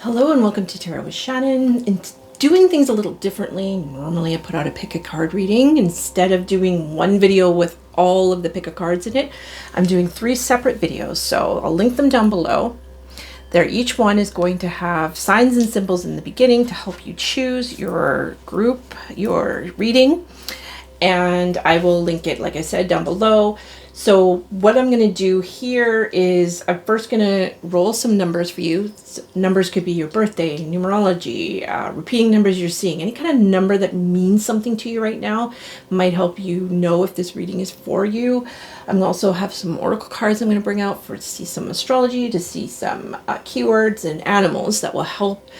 Hello and welcome to Tarot with Shannon. And doing things a little differently. Normally I put out a pick a card reading. Instead of doing one video with all of the pick a cards in it, I'm doing 3 separate videos. So I'll link them down below. Each one is going to have signs and symbols in the beginning to help you choose your group, your reading. And I will link it, like I said, down below. So what I'm going to do here is I'm first going to roll some numbers for you. Numbers could be your birthday, numerology, repeating numbers you're seeing. Any kind of number that means something to you right now might help you know if this reading is for you. I'm also have some oracle cards I'm going to bring out to see some astrology, to see some keywords and animals that will help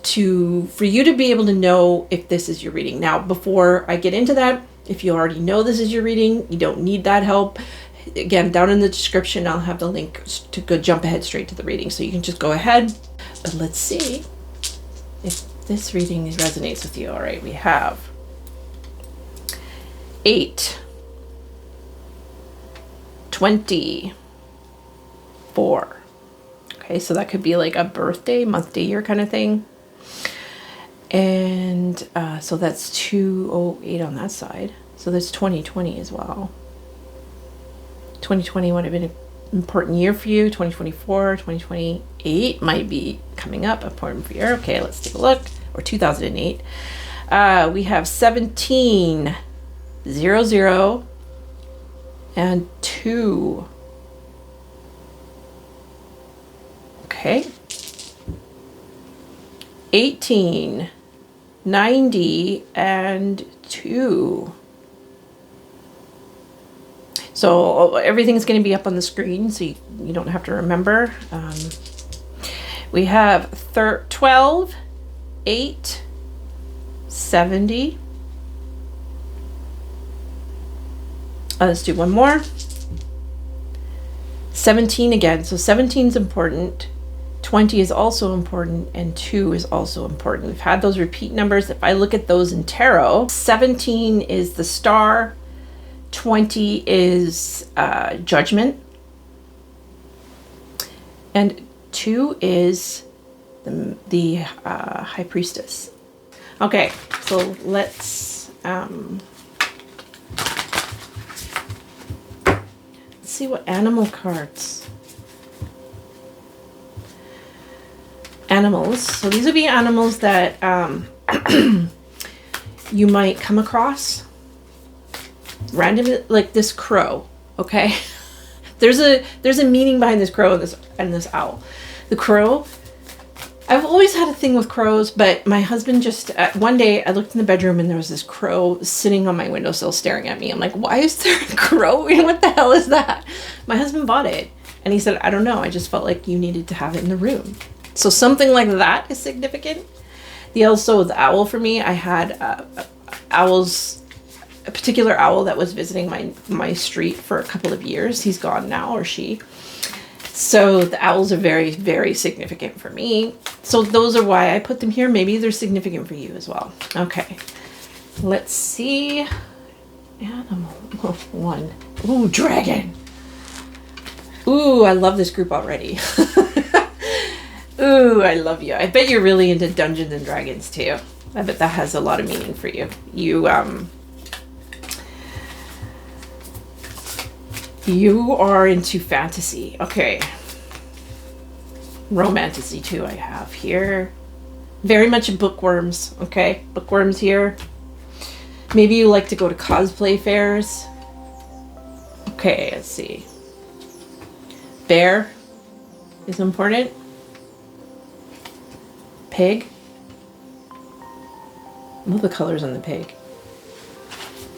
for you to be able to know if this is your reading. Now, before I get into that, if you already know this is your reading, you don't need that help. Again, down in the description, I'll have the link to go jump ahead straight to the reading. So you can just go ahead. But let's see if this reading resonates with you. All right, we have 8, 24. Okay, so that could be like a birthday, month, day, year kind of thing. And so that's 208 on that side. So there's 2020 as well. 2020 would have been an important year for you. 2024, 2028 might be coming up, important for you. Okay, let's take a look. Or 2008. We have 17, 00, and 2. Okay. 18, 90, and 2. So everything's going to be up on the screen, so you don't have to remember. We have 12, 8, 70. Let's do one more. 17 again. So 17 is important. 20 is also important, and 2 is also important. We've had those repeat numbers. If I look at those in tarot, 17 is the star, 20 is judgment, and 2 is the high priestess. Okay, so let's see what animal cards. Animals. So these would be animals that you might come across randomly, like this crow. Okay, there's a meaning behind this crow and this owl. The crow. I've always had a thing with crows, but my husband just one day I looked in the bedroom and there was this crow sitting on my windowsill staring at me. I'm like, why is there a crow? What the hell is that? My husband bought it, and he said, I don't know. I just felt like you needed to have it in the room. So something like that is significant. The owl for me, I had a particular owl that was visiting my street for a couple of years. He's gone now, or she. So the owls are very, very significant for me. So those are why I put them here. Maybe they're significant for you as well. Okay, let's see. Animal 1. Ooh, dragon. Ooh, I love this group already. Ooh, I love you. I bet you're really into Dungeons and Dragons too. I bet that has a lot of meaning for you. You are into fantasy. Okay. Romantasy too I have here. Very much bookworms, okay? Bookworms here. Maybe you like to go to cosplay fairs. Okay, let's see. Bear is important. Pig. I love the colors on the pig.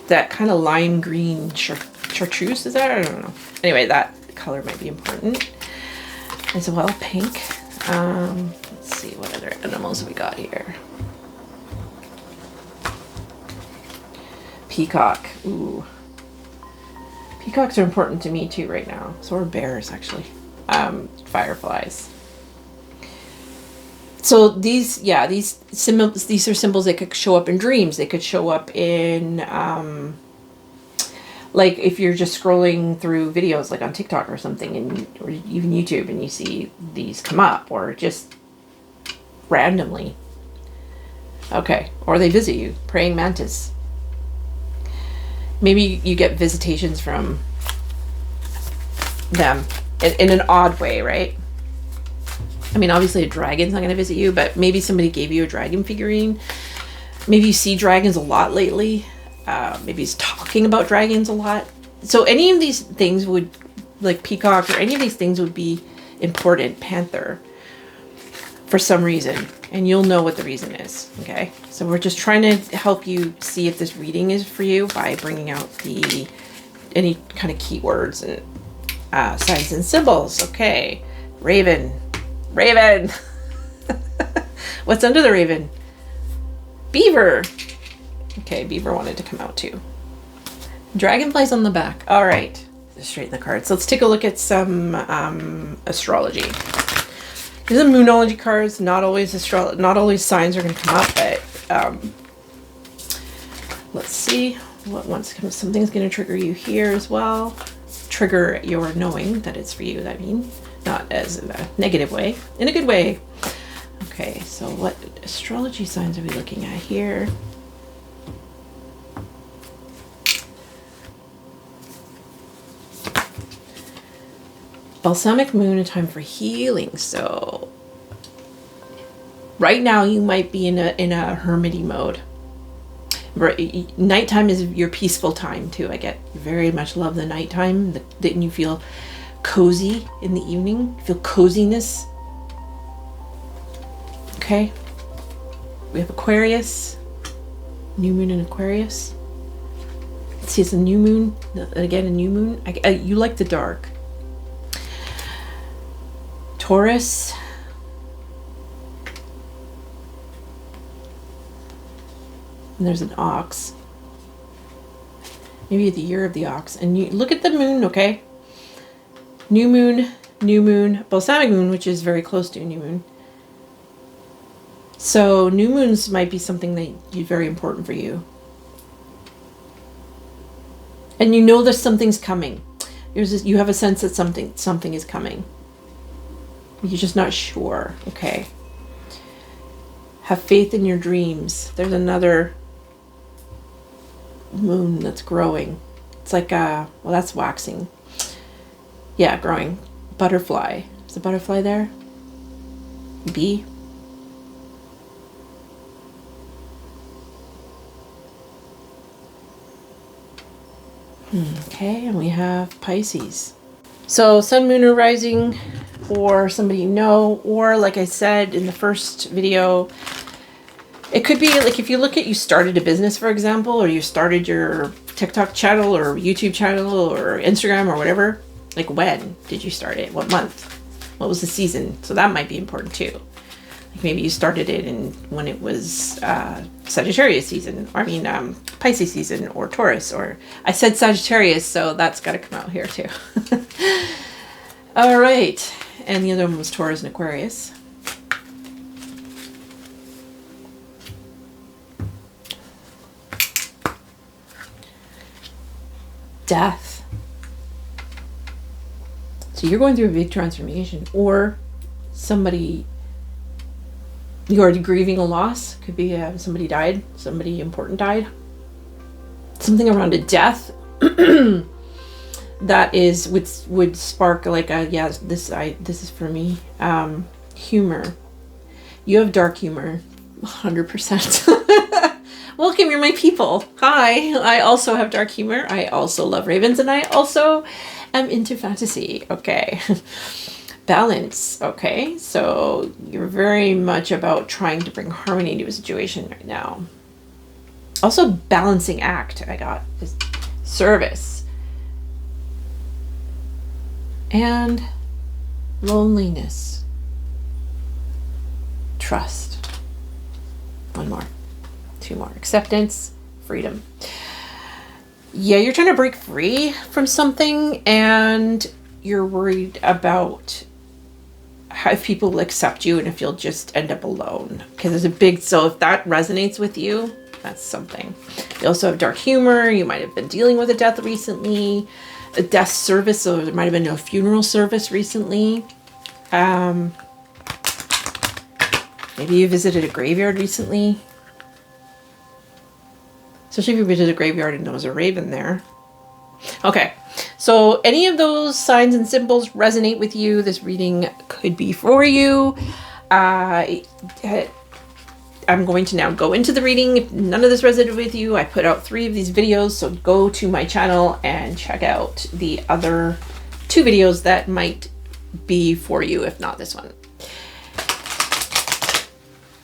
That kind of lime green chartreuse, is that? I don't know. Anyway, that color might be important as well. Pink. Let's see what other animals we got here. Peacock. Ooh. Peacocks are important to me too right now. So are bears, actually. Fireflies. So these are symbols that could show up in dreams. They could show up in like if you're just scrolling through videos like on TikTok or something, and or even YouTube, and you see these come up, or just randomly. Okay, or they visit you, praying mantis. Maybe you get visitations from them in an odd way, right? I mean, obviously a dragon's not going to visit you, but maybe somebody gave you a dragon figurine. Maybe you see dragons a lot lately. Maybe he's talking about dragons a lot. So any of these things would, like peacock or any of these things would be important. Panther, for some reason. And you'll know what the reason is, okay? So we're just trying to help you see if this reading is for you by bringing out any kind of keywords and signs and symbols. Okay, raven. Raven. What's under the raven? Beaver. Okay, beaver wanted to come out too. Dragonflies on the back. All right, just straighten the cards. Let's take a look at some astrology. These are moonology cards. Not always signs are going to come up, but let's see what once comes. Something's going to trigger you here as well. Trigger your knowing that it's for you. I mean, not as in a negative way, in a good way. Okay, so what astrology signs are we looking at here? Balsamic moon, a time for healing. So right now you might be in a hermity mode. Nighttime is your peaceful time too. I get very much love the nighttime. That you feel cozy in the evening. You feel coziness. Okay. We have Aquarius. New moon in Aquarius. Let's see, it's a new moon. Again, a new moon. You like the dark. Taurus. And there's an ox. Maybe the year of the ox. And you look at the moon, okay? New moon, balsamic moon, which is very close to a new moon. So new moons might be something that is very important for you. And you know that something's coming. You have a sense that something is coming. You're just not sure. Okay. Have faith in your dreams. There's another moon that's growing. It's like well, that's waxing. Yeah, growing. Butterfly. Is the butterfly there? Bee. Okay, and we have Pisces. So sun, moon, or rising, or somebody you know, or like I said in the first video, it could be like if you started a business, for example, or you started your TikTok channel or YouTube channel or Instagram or whatever. Like, when did you start it? What month? What was the season? So that might be important too. Like maybe you started it when it was Sagittarius season, or Pisces season, or Taurus, or I said Sagittarius, so that's got to come out here too. All right, and the other one was Taurus and Aquarius. Death. So you're going through a big transformation, or somebody, you're already grieving a loss. Could be somebody died, somebody important died. Something around a death that would spark like a this is for me. Humor. You have dark humor, 100%. Welcome, you're my people. Hi, I also have dark humor. I also love ravens, and I also am into fantasy. Okay. Balance. Okay, so you're very much about trying to bring harmony to a situation right now. Also, balancing act. I got is service and loneliness. Trust. One more. Two more. Acceptance, freedom. Yeah, you're trying to break free from something, and you're worried about if people will accept you and if you'll just end up alone. Because there's a big, so if that resonates with you, that's something. You also have dark humor. You might have been dealing with a death recently, a death service, so there might have been a funeral service recently. Maybe you visited a graveyard recently. Especially if you visited a graveyard and there was a raven there. Okay, so any of those signs and symbols resonate with you, this reading could be for you. I'm going to now go into the reading. If none of this resonated with you, I put out 3 of these videos, so go to my channel and check out the other 2 videos that might be for you, if not this one.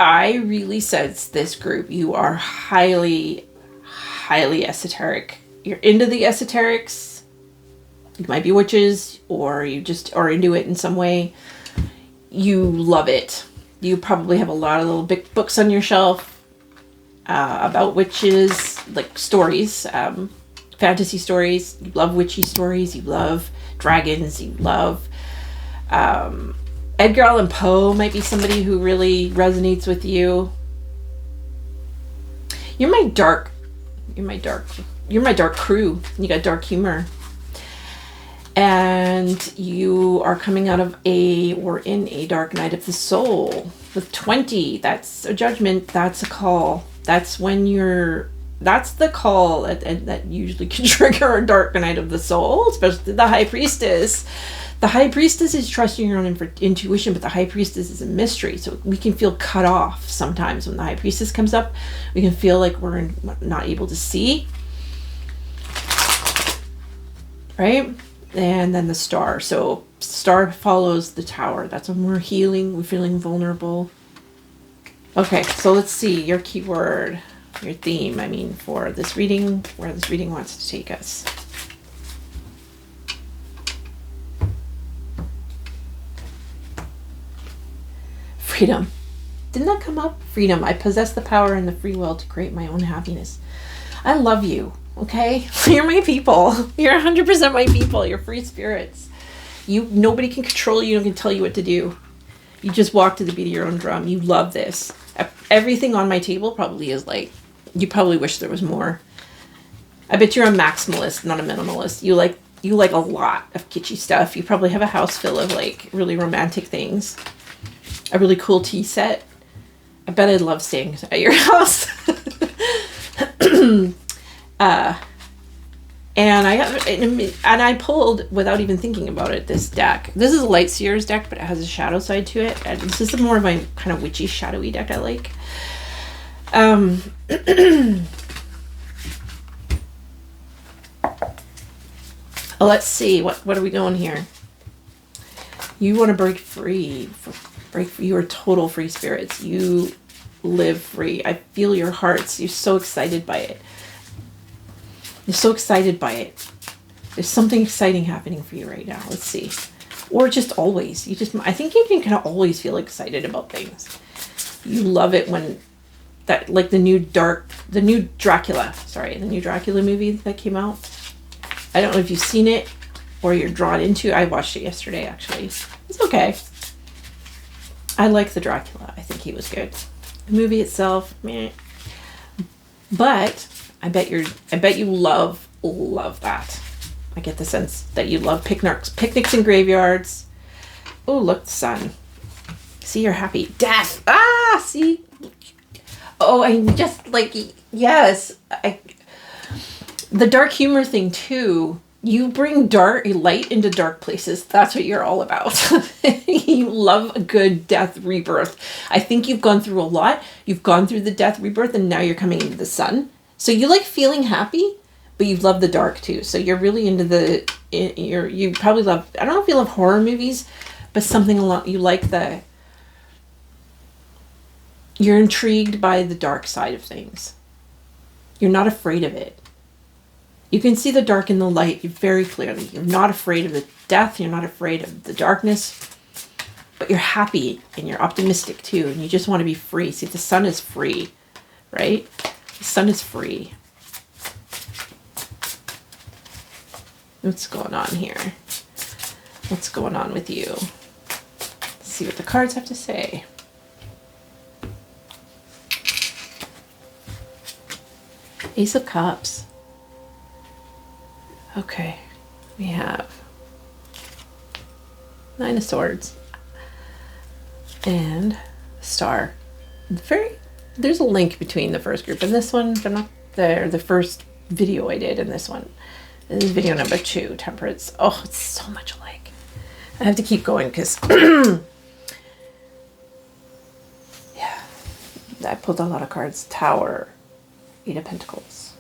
I really sense this group. You are highly esoteric. You're into the esoterics. You might be witches, or you just are into it in some way. You love it. You probably have a lot of little big books on your shelf about witches, like stories, fantasy stories. You love witchy stories. You love dragons. You love Edgar Allan Poe might be somebody who really resonates with you. You're my dark crew. You got dark humor. And you are coming out of or in a dark night of the soul. With 20, that's a judgment, that's a call. That's the call that usually can trigger a dark night of the soul, especially the High Priestess. The High Priestess is trusting your own intuition, but the High Priestess is a mystery. So we can feel cut off sometimes when the High Priestess comes up. We can feel like we're not able to see. Right? And then the star. So star follows the tower. That's when we're healing. We're feeling vulnerable. Okay, so let's see your keyword, your theme, for this reading, where this reading wants to take us. Freedom. Didn't that come up? Freedom. I possess the power and the free will to create my own happiness. I love you. Okay? You're my people. You're 100% my people. You're free spirits. Nobody can control you. Nobody can tell you what to do. You just walk to the beat of your own drum. You love this. Everything on my table probably is like, you probably wish there was more. I bet you're a maximalist, not a minimalist. You like a lot of kitschy stuff. You probably have a house full of like really romantic things. A really cool tea set. I bet I'd love staying at your house. And I pulled, without even thinking about it, this deck. This is a Light Seers deck, but it has a shadow side to it. And this is more of my kind of witchy, shadowy deck I like. Let's see, what are we going here? You want to break free. You are total free spirits. You live free. I feel your hearts. You're so excited by it. You're so excited by it. There's something exciting happening for you right now. Let's see. Or just always. I think you can kind of always feel excited about things. You love it when that, like the new Dracula movie that came out. I don't know if you've seen it or you're drawn into it. I watched it yesterday, actually. It's okay. I like the Dracula. I think he was good. The movie itself, meh. But I bet you love that. I get the sense that you love picnics in graveyards. Oh, look, the sun. See, you're happy. Death. Ah, see. Oh, I'm just like, yes. The dark humor thing too. You bring light into dark places. That's what you're all about. You love a good death rebirth. I think you've gone through a lot. You've gone through the death rebirth, and now you're coming into the sun. So you like feeling happy, but you love the dark too. So you're really into you probably love, I don't know if you love horror movies, but something you like you're intrigued by the dark side of things. You're not afraid of it. You can see the dark and the light very clearly. You're not afraid of the death. You're not afraid of the darkness. But you're happy and you're optimistic too. And you just want to be free. See, the sun is free, right? The sun is free. What's going on here? What's going on with you? Let's see what the cards have to say. Ace of Cups. Okay, we have Nine of Swords and Star. There's a link between the first group and this one. They're not there. The first video I did and this one. This is video number 2, Temperance. Oh, it's so much alike. I have to keep going because yeah, I pulled a lot of cards. Tower, 8 of Pentacles.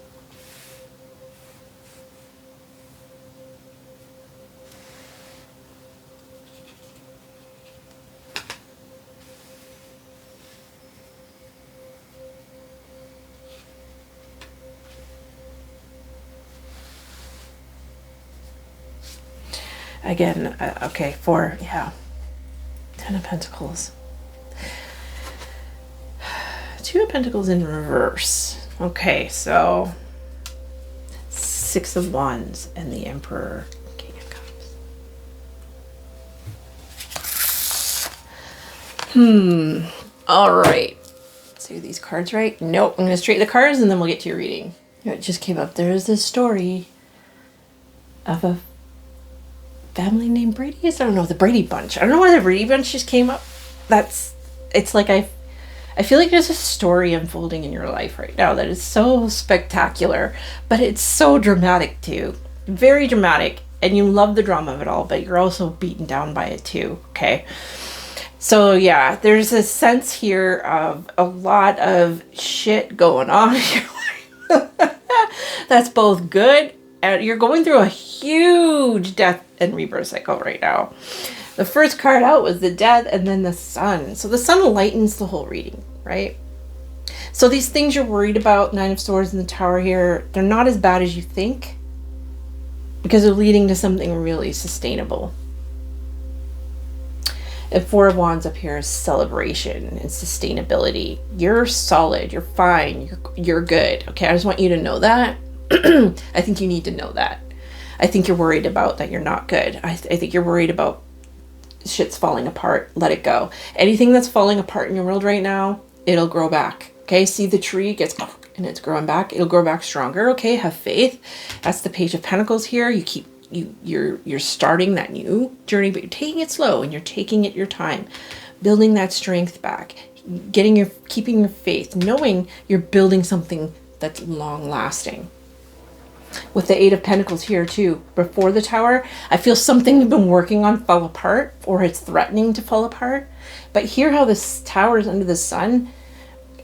Again, okay, 4, yeah. 10 of Pentacles. 2 of Pentacles in reverse. Okay, so 6 of Wands and the Emperor, King of Cups. All right. See these cards right? Nope, I'm going to straighten the cards and then we'll get to your reading. It just came up. There's this story of a family named Brady. I don't know, the Brady Bunch. I don't know why the Brady Bunch just came up. It's like I feel like there's a story unfolding in your life right now that is so spectacular, but it's so dramatic too. Very dramatic, and you love the drama of it all, but you're also beaten down by it too, okay? So yeah, there's a sense here of a lot of shit going on in your life. That's both good, and you're going through a huge death and rebirth cycle right now. The first card out was the Death and then the Sun. So the Sun lightens the whole reading, right? So these things you're worried about, 9 of Swords and the Tower here, they're not as bad as you think because they're leading to something really sustainable. And 4 of Wands up here is celebration and sustainability. You're solid, you're fine, you're good. Okay, I just want you to know that. I think you need to know that. I think you're worried about that you're not good. I think you're worried about shit's falling apart. Let it go. Anything that's falling apart in your world right now, it'll grow back. Okay, see the tree gets and it's growing back. It'll grow back stronger. Okay, have faith. That's the Page of Pentacles here. You're starting that new journey, but you're taking it slow and you're taking it your time, building that strength back, keeping your faith, knowing you're building something that's long lasting. With the 8 of Pentacles here too, before the Tower, I feel something you've been working on fell apart or it's threatening to fall apart. But hear how this Tower is under the Sun.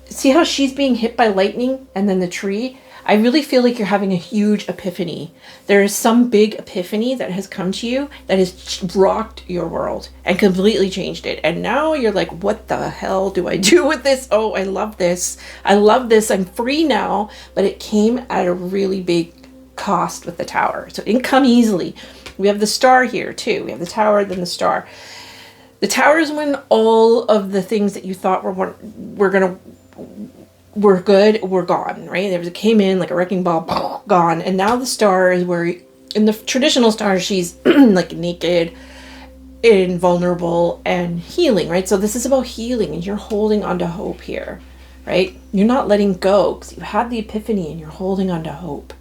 See how she's being hit by lightning and then the tree? I really feel like you're having a huge epiphany. There is some big epiphany that has come to you that has rocked your world and completely changed it. And now you're like, what the hell do I do with this? Oh, I love this. I love this. I'm free now. But it came at a really big cost with the Tower. So it didn't come easily. We have the Star here too. We have the Tower, then the Star. The Tower is when all of the things that you thought were good were gone, right? It came in like a wrecking ball, gone. And now the Star is where, in the traditional Star, she's like naked, invulnerable, and healing, right? So this is about healing, and you're holding on to hope here, right? You're not letting go because you had the epiphany and you're holding on to hope.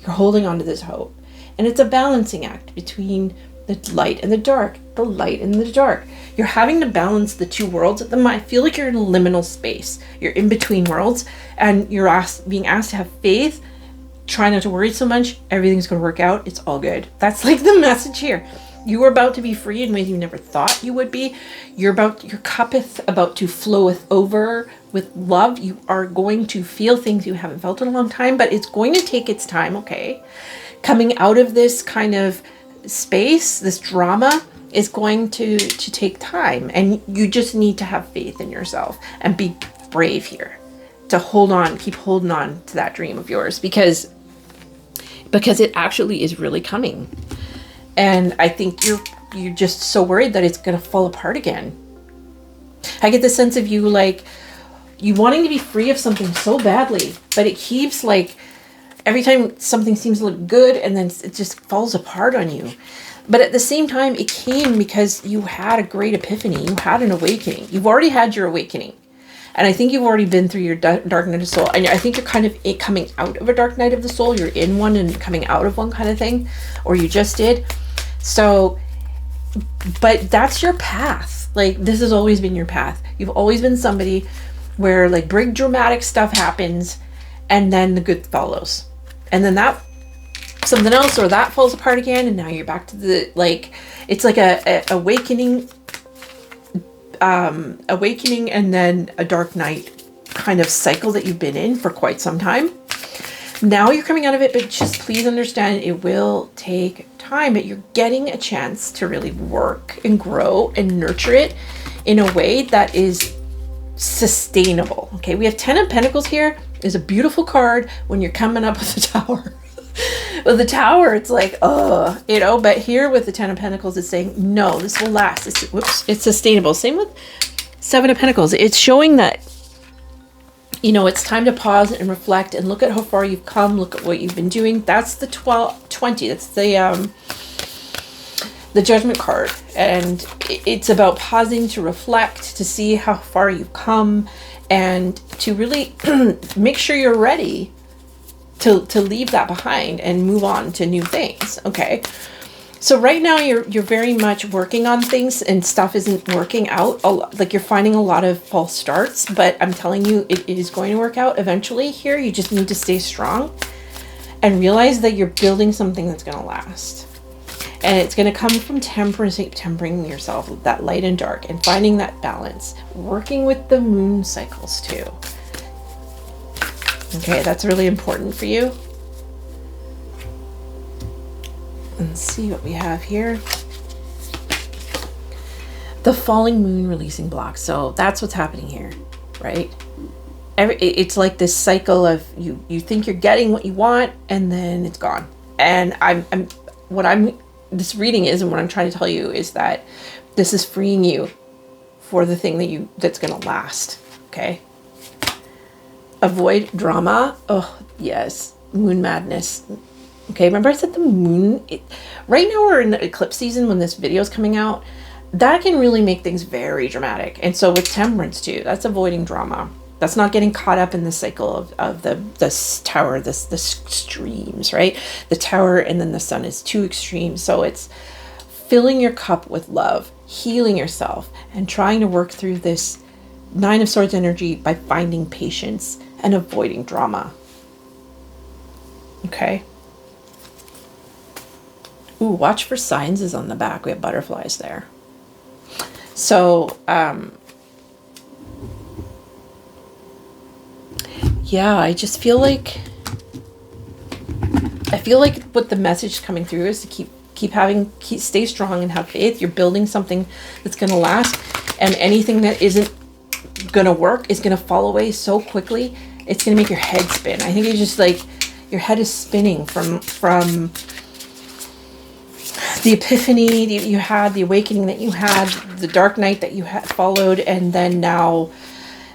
You're holding on to this hope. And it's a balancing act between the light and the dark, the light and the dark. You're having to balance the two worlds at the moment. I feel like you're in a liminal space. You're in between worlds and you're being asked to have faith. Try not to worry so much. Everything's going to work out. It's all good. That's like the message here. You are about to be free in ways you never thought you would be. Your cup is about to floweth over with love. You are going to feel things you haven't felt in a long time, but it's going to take its time, okay? Coming out of this kind of space, this drama, is going to take time, and you just need to have faith in yourself and be brave here to hold on, keep holding on to that dream of yours because it actually is really coming. And I think you're just so worried that it's going to fall apart again. I get the sense of you like you wanting to be free of something so badly, but it keeps like every time something seems to look good and then it just falls apart on you. But at the same time, it came because you had a great epiphany. You had an awakening. You've already had your awakening. And I think you've already been through your dark night of the soul. And I think you're kind of coming out of a dark night of the soul. You're in one and coming out of one kind of thing. Or you just did. So, but that's your path. Like, this has always been your path. You've always been somebody where like big dramatic stuff happens and then the good follows. And then that something else or that falls apart again, and now you're back to the, like, it's like a awakening and then a dark night kind of cycle that you've been in for quite some time. Now you're coming out of it, but just please understand it will take time, but you're getting a chance to really work and grow and nurture it in a way that is sustainable. Okay, we have 10 of Pentacles here. Is a beautiful card when you're coming up with the Tower. With the Tower, it's like, you know, but here with the 10 of Pentacles, it's saying, no, this will last. It's sustainable. Same with 7 of Pentacles. It's showing that, you know, it's time to pause and reflect and look at how far you've come. Look at what you've been doing. That's the 20. That's the Judgment card. And it's about pausing to reflect, to see how far you've come, and to really make sure you're ready to leave that behind and move on to new things. Okay. So right now you're very much working on things and stuff isn't working out. Like you're finding a lot of false starts, but I'm telling you, it is going to work out eventually here. You just need to stay strong and realize that you're building something that's going to last. And it's going to come from tempering yourself, that light and dark, and finding that balance, working with the moon cycles too. Okay, that's really important for you. Let's see what we have here. The falling moon releasing blocks. So that's what's happening here, right? It's like this cycle of you think you're getting what you want and then it's gone. And this reading is, and what I'm trying to tell you is that this is freeing you for the thing that's going to last. Okay. Avoid drama. Oh yes. Moon madness. Okay, remember I said the moon, right now we're in the eclipse season when this video is coming out. That can really make things very dramatic. And so with temperance too, that's avoiding drama. That's not getting caught up in the cycle of the Tower, the extremes, right? The Tower and then the Sun is two extremes. So it's filling your cup with love, healing yourself, and trying to work through this 9 of Swords energy by finding patience and avoiding drama. Okay. Ooh, watch for signs is on the back. We have butterflies there. So, yeah, I just feel like, what the message coming through is to stay strong and have faith. You're building something that's going to last, and anything that isn't going to work is going to fall away so quickly. It's going to make your head spin. I think it's just like your head is spinning from the epiphany that you had, the awakening that you had, the dark night that you had followed, and then now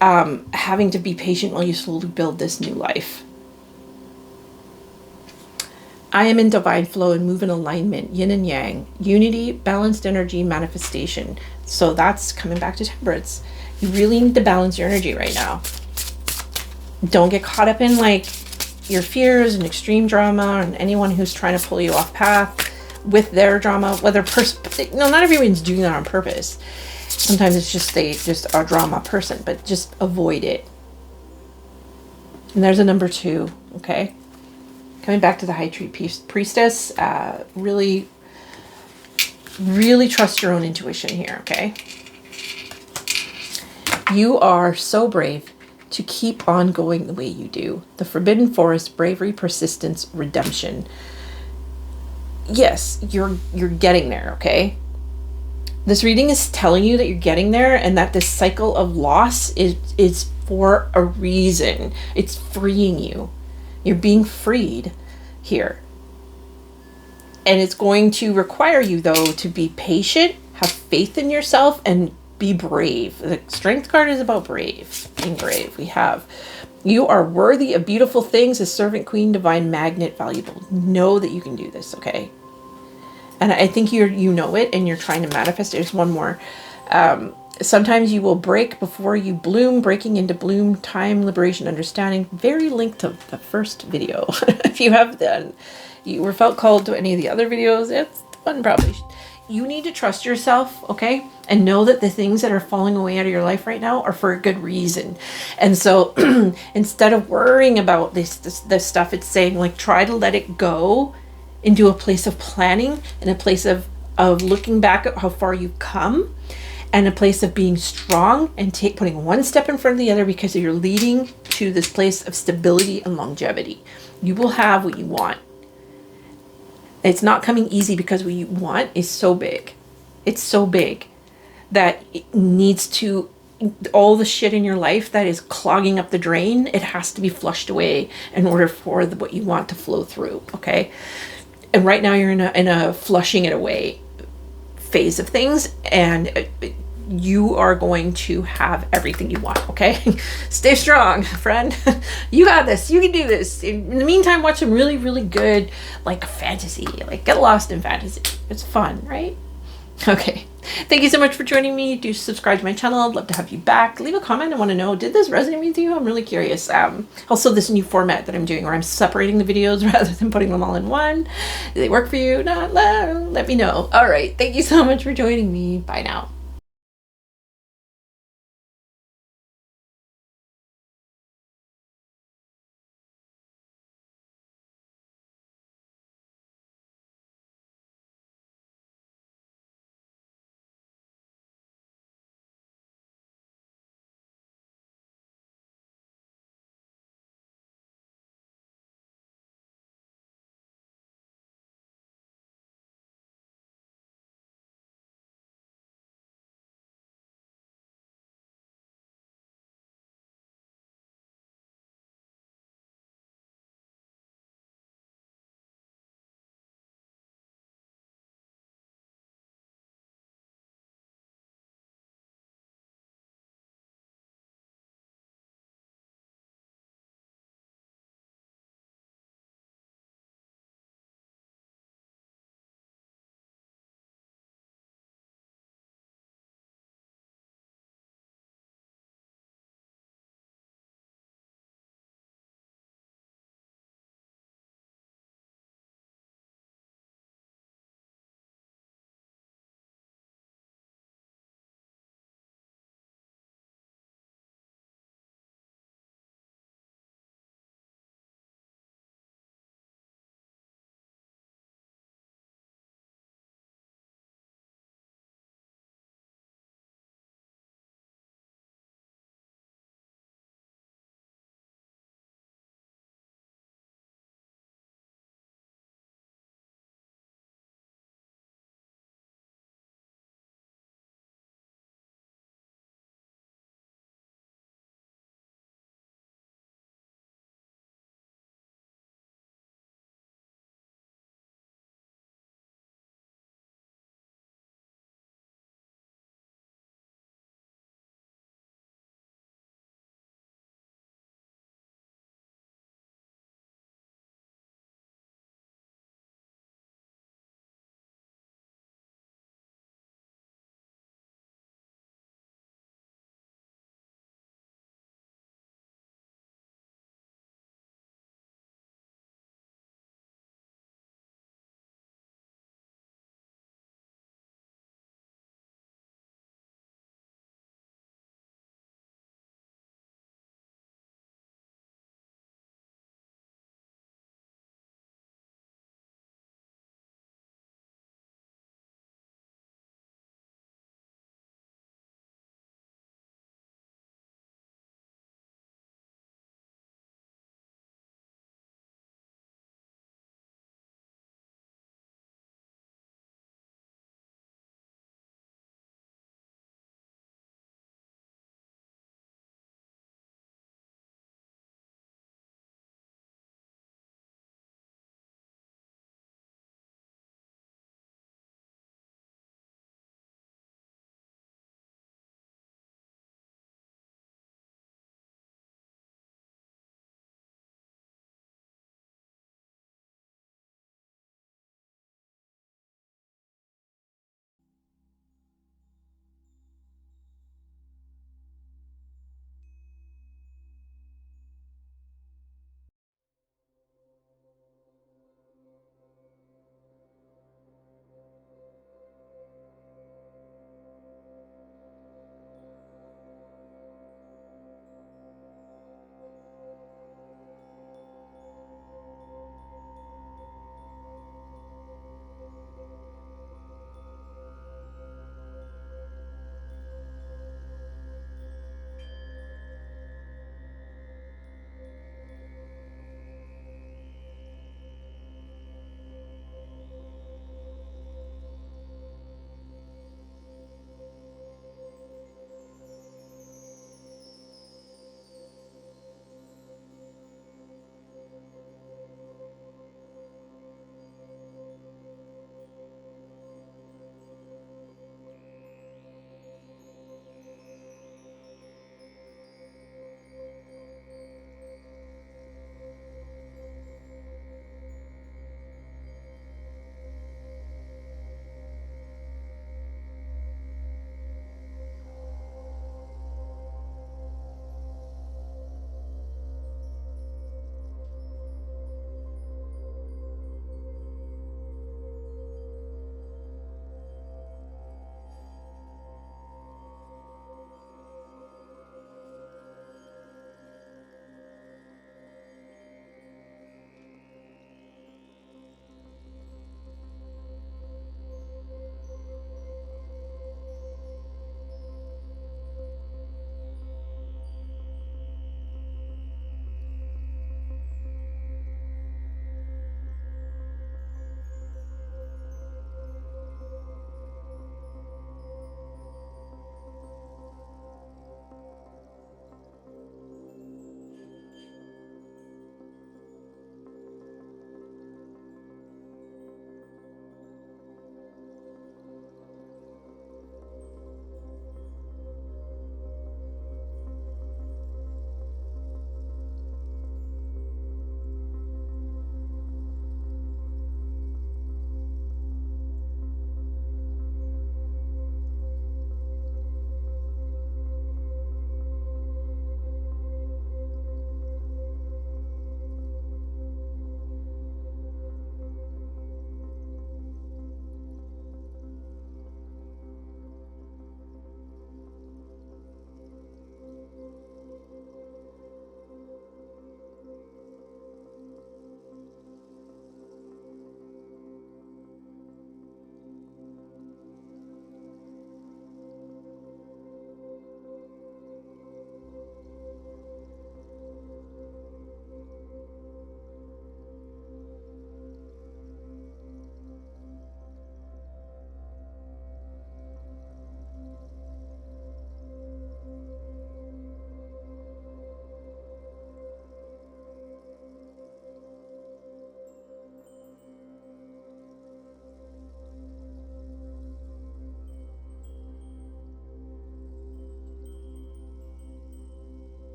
having to be patient while you slowly build this new life. I am in divine flow and move in alignment, yin and yang, unity, balanced energy, manifestation. So that's coming back to temperance. You really need to balance your energy right now. Don't get caught up in like your fears and extreme drama and anyone who's trying to pull you off path with their drama, whether not everyone's doing that on purpose. Sometimes it's just they just are a drama person, but just avoid it. And there's a number 2, okay? Coming back to the High Tree Priestess, really, really trust your own intuition here, okay? You are so brave to keep on going the way you do. The Forbidden Forest, bravery, persistence, redemption. Yes, you're getting there, okay? This reading is telling you that you're getting there and that this cycle of loss is for a reason. It's freeing you. You're being freed here. And it's going to require you, though, to be patient, have faith in yourself, and be brave. The Strength card is about being brave. You are worthy of beautiful things, a servant queen, divine magnet, valuable. Know that you can do this, okay? And I think you know it, and you're trying to manifest it. There's one more. Sometimes you will break before you bloom, breaking into bloom, time, liberation, understanding. Very linked to the first video. If you have done, you were felt called to any of the other videos, it's the one probably. you need to trust yourself, okay? And know that the things that are falling away out of your life right now are for a good reason. And so instead of worrying about this stuff, it's saying like, try to let it go into a place of planning and a place of looking back at how far you've come, and a place of being strong and putting one step in front of the other, because you're leading to this place of stability and longevity. You will have what you want. It's not coming easy, because what you want is so big. It's so big that it needs to, all the shit in your life that is clogging up the drain, it has to be flushed away in order for what you want to flow through, okay? And right now you're in a flushing it away phase of things, and you are going to have everything you want, okay? Stay strong, friend. You got this. You can do this. In the meantime, watch some really, really good, like, fantasy. Like, get lost in fantasy. It's fun, right? Okay. Thank you so much for joining me. Do subscribe to my channel. I'd love to have you back. Leave a comment. I want to know, did this resonate with you? I'm really curious. Also, this new format that I'm doing, where I'm separating the videos rather than putting them all in one. Do they work for you? Not? Let me know. All right. Thank you so much for joining me. Bye now.